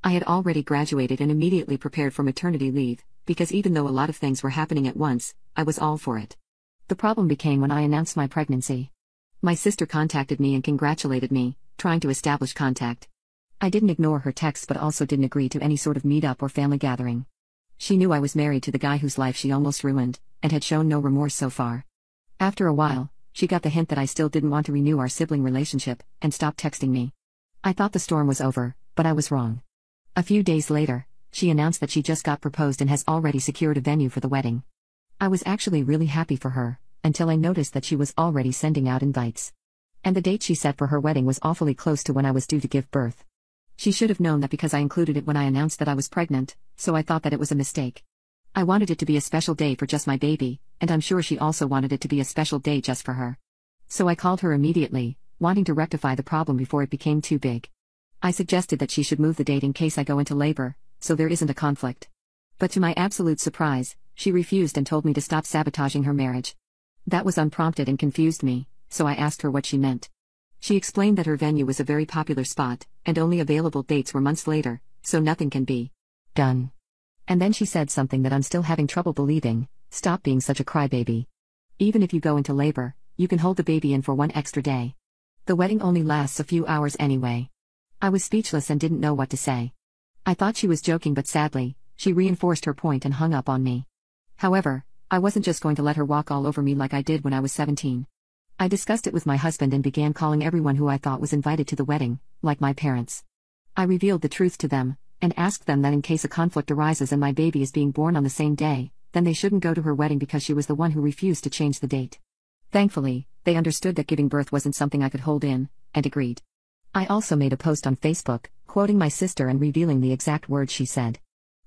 I had already graduated and immediately prepared for maternity leave, because even though a lot of things were happening at once, I was all for it. The problem became when I announced my pregnancy. My sister contacted me and congratulated me, trying to establish contact. I didn't ignore her texts but also didn't agree to any sort of meetup or family gathering. She knew I was married to the guy whose life she almost ruined, and had shown no remorse so far. After a while, she got the hint that I still didn't want to renew our sibling relationship, and stopped texting me. I thought the storm was over, but I was wrong. A few days later, she announced that she just got proposed and has already secured a venue for the wedding. I was actually really happy for her, until I noticed that she was already sending out invites. And the date she set for her wedding was awfully close to when I was due to give birth. She should have known that because I included it when I announced that I was pregnant, so I thought that it was a mistake. I wanted it to be a special day for just my baby, and I'm sure she also wanted it to be a special day just for her. So I called her immediately, wanting to rectify the problem before it became too big. I suggested that she should move the date in case I go into labor, so there isn't a conflict. But to my absolute surprise, she refused and told me to stop sabotaging her marriage. That was unprompted and confused me, so I asked her what she meant. She explained that her venue was a very popular spot, and only available dates were months later, so nothing can be done. And then she said something that I'm still having trouble believing: stop being such a crybaby. Even if you go into labor, you can hold the baby in for one extra day. The wedding only lasts a few hours anyway. I was speechless and didn't know what to say. I thought she was joking, but sadly, she reinforced her point and hung up on me. However, I wasn't just going to let her walk all over me like I did when I was 17. I discussed it with my husband and began calling everyone who I thought was invited to the wedding, like my parents. I revealed the truth to them, and asked them that in case a conflict arises and my baby is being born on the same day, then they shouldn't go to her wedding because she was the one who refused to change the date. Thankfully, they understood that giving birth wasn't something I could hold in, and agreed. I also made a post on Facebook, quoting my sister and revealing the exact words she said.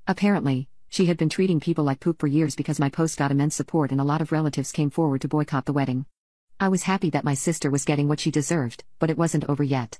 Apparently, she had been treating people like poop for years because my post got immense support and a lot of relatives came forward to boycott the wedding. I was happy that my sister was getting what she deserved, but it wasn't over yet.